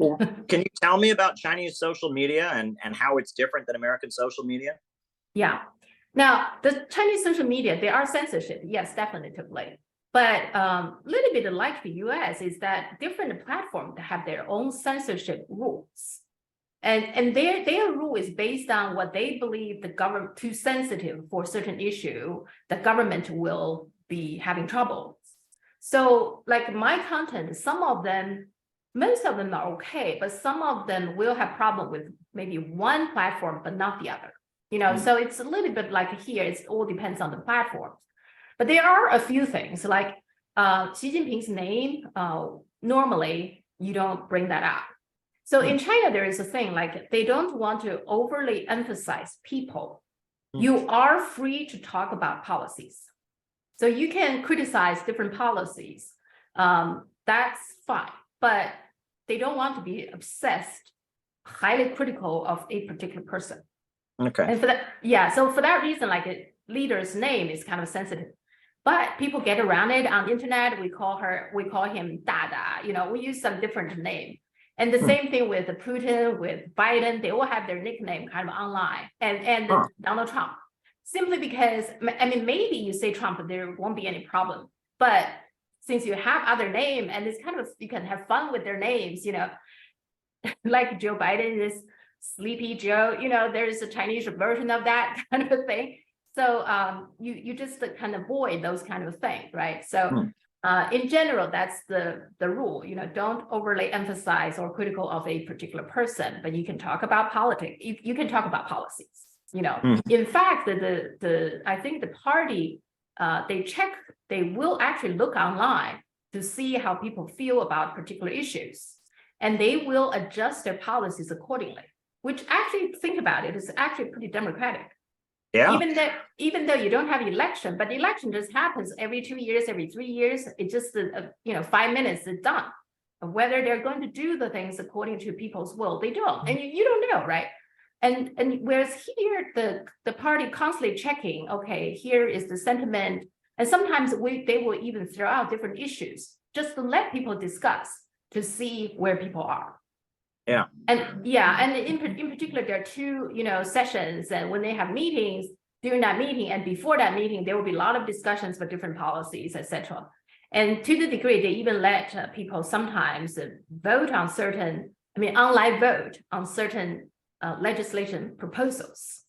Well, can you tell me about Chinese social media and how it's different than American social media? Yeah. Now, the Chinese social media, there are censorship, yes, definitively. But a little bit like the US is that different platforms have their own censorship rules. And their rule is based on what they believe the government too sensitive for a certain issue, the government will be having trouble. So like my content, some of them, most of them are okay, but some of them will have problem with maybe one platform, but not the other. So it's a little bit like here, it all depends on the platform. But there are a few things like Xi Jinping's name, normally you don't bring that up. So in China, there is a thing like they don't want to overly emphasize people. You are free to talk about policies. So you can criticize different policies. That's fine, but they don't want to be obsessed, highly critical of a particular person. Okay. And for that, yeah, so for that reason, like a leader's name is kind of sensitive. But people get around it on the internet. We call him Dada. We use some different name. And the same thing with Putin, with Biden, they all have their nickname kind of online, and Donald Trump, simply because, I mean, maybe you say Trump, there won't be any problem. But since you have other name, and it's kind of, you can have fun with their names, like Joe Biden is Sleepy Joe, there's a Chinese version of that kind of a thing. So you just kind of avoid those kind of things, right? So in general, that's the rule. Don't overly emphasize or critical of a particular person, but you can talk about politics. You can talk about policies. In fact, I think the party they will actually look online to see how people feel about particular issues, and they will adjust their policies accordingly. Which actually, think about it, is actually pretty democratic. Yeah. Even though you don't have election, but the election just happens every 2 years, every 3 years. It's just 5 minutes, it's done. Whether they're going to do the things according to people's will, they don't, and you don't know, right? And whereas here, the party constantly checking, okay, here is the sentiment, and sometimes they will even throw out different issues just to let people discuss to see where people are. Yeah. And in particular, there are two, sessions, and when they have meetings, during that meeting and before that meeting, there will be a lot of discussions for different policies, etc. And to the degree they even let people sometimes vote on online vote on certain legislation proposals.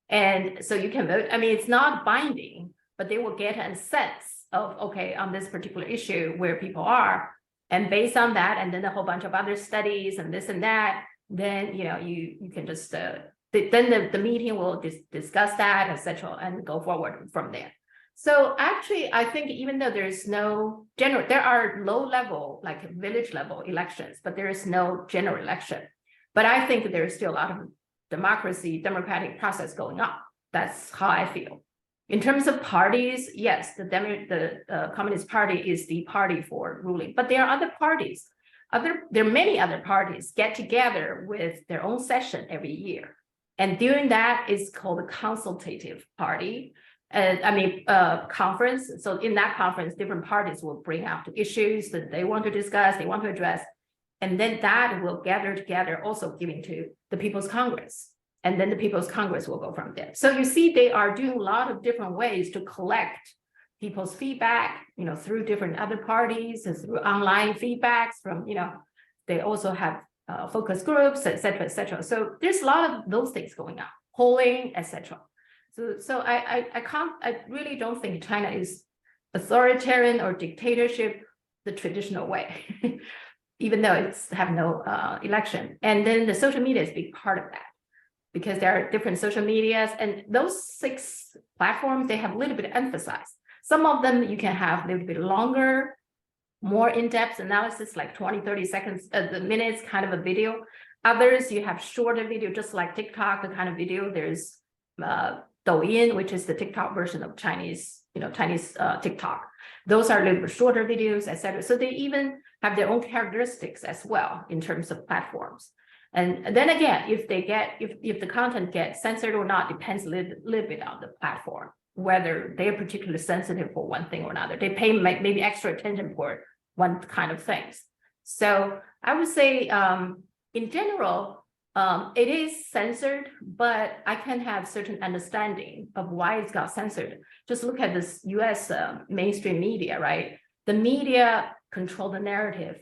And so you can vote. It's not binding, but they will get a sense of, okay, on this particular issue where people are. And based on that, and then a whole bunch of other studies and this and that, then you can just then the meeting will discuss that, etc., and go forward from there. So actually, I think even though there is no general, there are low level, like village level elections, but there is no general election. But I think there is still a lot of democratic process going on. That's how I feel. In terms of parties, yes, the Communist Party is the party for ruling, but there are other parties. There are many other parties get together with their own session every year, and during that is called a consultative party. Conference. So in that conference, different parties will bring out the issues that they want to discuss, they want to address, and then that will gather together, also giving to the People's Congress. And then the People's Congress will go from there. So you see, they are doing a lot of different ways to collect people's feedback, through different other parties and through online feedbacks from, they also have focus groups, et cetera, et cetera. So there's a lot of those things going on, polling, et cetera. So I really don't think China is authoritarian or dictatorship the traditional way, even though it's have no election. And then the social media is a big part of that, because there are different social medias, and those 6 platforms, they have a little bit emphasized. Some of them you can have a little bit longer, more in-depth analysis, like 20, 30 seconds, minutes kind of a video. Others, you have shorter video, just like TikTok, the kind of video. There's Douyin, which is the TikTok version of Chinese TikTok. Those are a little bit shorter videos, etc. So they even have their own characteristics as well in terms of platforms. And then again, if the content gets censored or not, depends a little bit on the platform, whether they're particularly sensitive for one thing or another. They pay maybe extra attention for one kind of things. So I would say, in general, it is censored, but I can have certain understanding of why it's got censored. Just look at this US mainstream media, right? The media control the narrative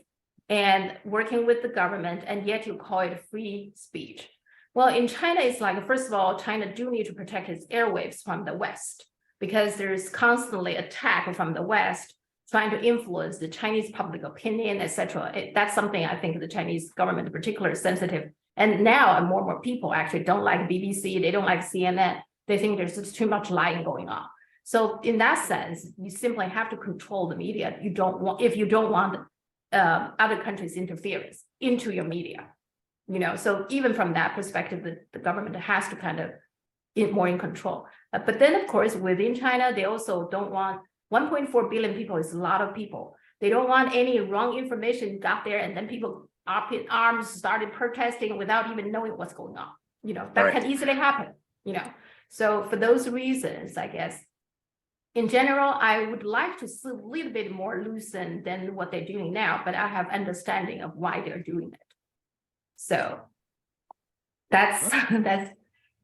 and working with the government, and yet you call it free speech. Well, in China, it's like, first of all, China do need to protect its airwaves from the West, because there's constantly attack from the West trying to influence the Chinese public opinion, etc. That's something I think the Chinese government in particular is sensitive. And now more and more people actually don't like BBC, they don't like CNN. They think there's just too much lying going on. So in that sense, you simply have to control the media. You don't want, if you don't want other countries' interference into your media, So even from that perspective, the government has to kind of more in control. But then, of course, within China, they also don't want 1.4 billion people is a lot of people. They don't want any wrong information got there, and then people up in arms started protesting without even knowing what's going on. That can easily happen. So for those reasons, I guess, in general, I would like to see a little bit more loosened than what they're doing now, but I have understanding of why they're doing it. So that's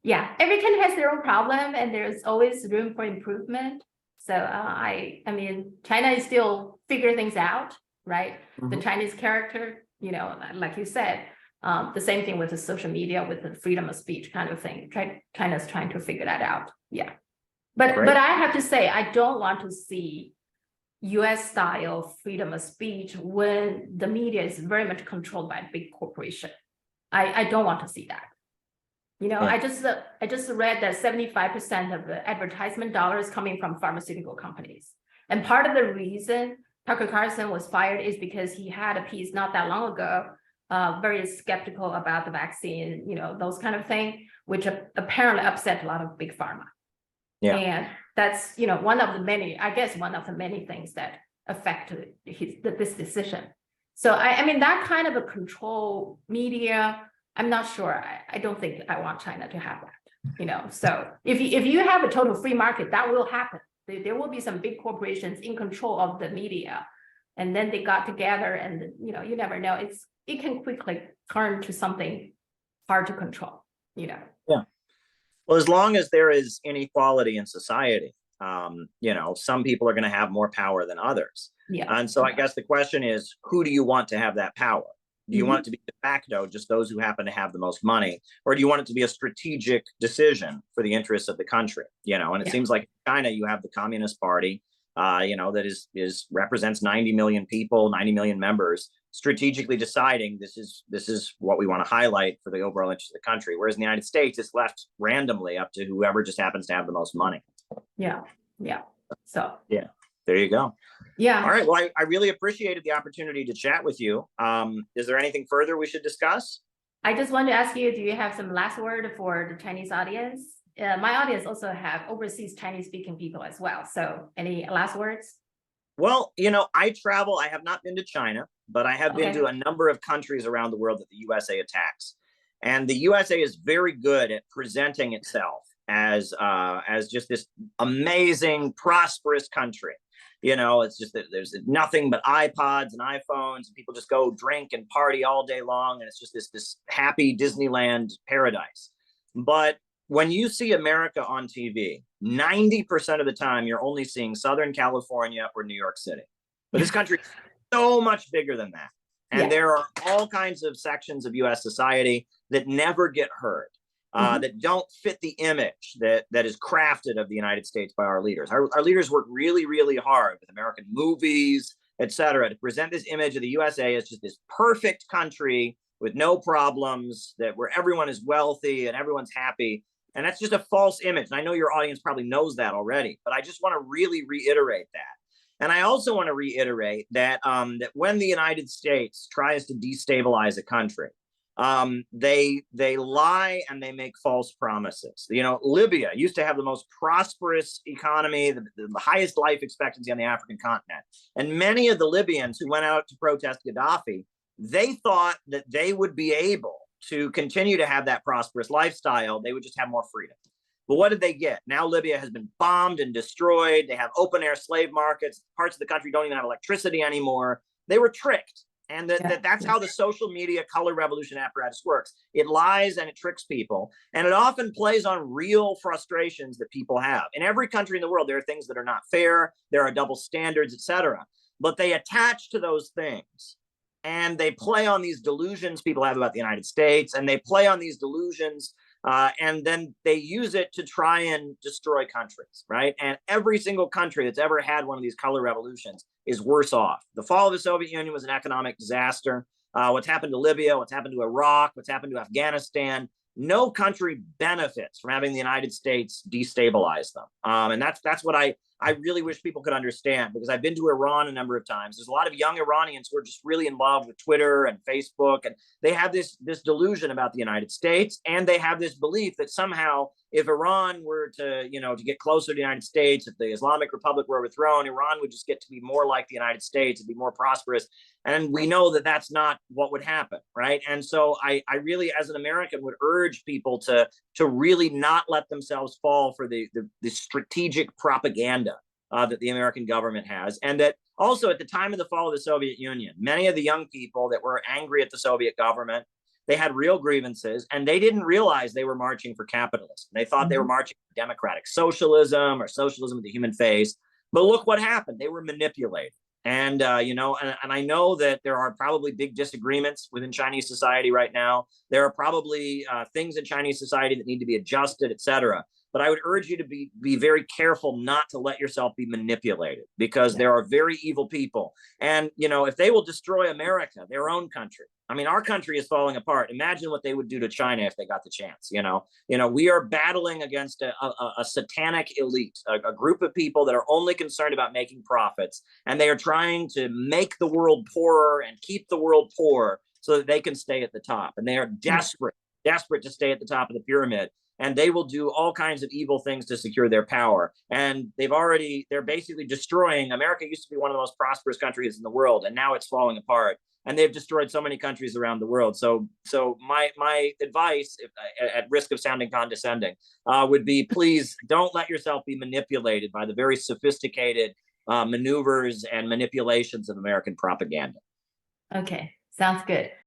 yeah. Every country has their own problem, and there's always room for improvement. So I mean, China is still figuring things out, right? The Chinese character, like you said, the same thing with the social media, with the freedom of speech kind of thing. China's trying to figure that out. Yeah. But I have to say, I don't want to see US style freedom of speech when the media is very much controlled by a big corporation. I don't want to see that. I just read that 75% of the advertisement dollars coming from pharmaceutical companies. And part of the reason Tucker Carlson was fired is because he had a piece not that long ago, very skeptical about the vaccine, those kind of thing, which apparently upset a lot of big pharma. Yeah. And that's, one of the many things that affected this decision. So I mean, that kind of a control media, I'm not sure. I don't think I want China to have that, So if you have a total free market, that will happen. There will be some big corporations in control of the media, and then they got together, and you never know. It can quickly turn to something hard to control. Yeah. Well, as long as there is inequality in society, some people are going to have more power than others. Yeah. And so I guess the question is, who do you want to have that power? Do you want it to be de facto, just those who happen to have the most money? Or do you want it to be a strategic decision for the interests of the country? And it seems like in China, you have the Communist Party, that represents 90 million people, 90 million members, strategically deciding this is what we want to highlight for the overall interest of the country. Whereas in the United States, it's left randomly up to whoever just happens to have the most money. Yeah. So yeah. There you go. Yeah. All right. Well, I really appreciated the opportunity to chat with you. Is there anything further we should discuss? I just want to ask you, do you have some last word for the Chinese audience? My audience also have overseas Chinese speaking people as well. So any last words? Well, I travel. I have not been to China, but I have been to a number of countries around the world that the USA attacks. And the USA is very good at presenting itself as just this amazing, prosperous country. It's just that there's nothing but iPods and iPhones, and people just go drink and party all day long. And it's just this happy Disneyland paradise. But when you see America on TV, 90% of the time, you're only seeing Southern California or New York City. But this country is so much bigger than that. And there are all kinds of sections of US society that never get heard. That don't fit the image that is crafted of the United States by our leaders. Our leaders work really, really hard with American movies, et cetera, to present this image of the USA as just this perfect country with no problems, where everyone is wealthy and everyone's happy. And that's just a false image. And I know your audience probably knows that already, but I just want to really reiterate that. And I also want to reiterate that that when the United States tries to destabilize a country, they lie and they make false promises. Libya used to have the most prosperous economy, the highest life expectancy on the African continent. And many of the Libyans who went out to protest Gaddafi, they thought that they would be able to continue to have that prosperous lifestyle. They would just have more freedom. But what did they get? Now Libya has been bombed and destroyed. They have open air slave markets. Parts of the country don't even have electricity anymore. They were tricked. And that's how the social media color revolution apparatus works. It lies and it tricks people. And it often plays on real frustrations that people have. In every country in the world, there are things that are not fair. There are double standards, etc. But they attach to those things. And they play on these delusions people have about the United States. And they play on these delusions. And then they use it to try and destroy countries, right? And every single country that's ever had one of these color revolutions is worse off. The fall of the Soviet Union was an economic disaster. What's happened to Libya, what's happened to Iraq, what's happened to Afghanistan, no country benefits from having the United States destabilize them. And that's what I really wish people could understand, because I've been to Iran a number of times. There's a lot of young Iranians who are just really in love with Twitter and Facebook, and they have this delusion about the United States, and they have this belief that somehow if Iran were to get closer to the United States, if the Islamic Republic were overthrown, Iran would just get to be more like the United States and be more prosperous. And we know that that's not what would happen, right? And so I really, as an American, would urge people to really not let themselves fall for the strategic propaganda that the American government has. And that also at the time of the fall of the Soviet Union, many of the young people that were angry at the Soviet government, they had real grievances, and they didn't realize they were marching for capitalism. They thought they were marching for democratic socialism or socialism with the human face. But look what happened. They were manipulated. And, and I know that there are probably big disagreements within Chinese society right now. There are probably things in Chinese society that need to be adjusted, et cetera. But I would urge you to be very careful not to let yourself be manipulated, because there are very evil people. And, if they will destroy America, their own country, I mean, our country is falling apart. Imagine what they would do to China if they got the chance. We are battling against a satanic elite, a group of people that are only concerned about making profits. And they are trying to make the world poorer and keep the world poor so that they can stay at the top. And they are desperate to stay at the top of the pyramid. And they will do all kinds of evil things to secure their power. And they're basically destroying. America used to be one of the most prosperous countries in the world, and now it's falling apart. And they've destroyed so many countries around the world. So my advice, at risk of sounding condescending, would be, please don't let yourself be manipulated by the very sophisticated maneuvers and manipulations of American propaganda. Okay, sounds good.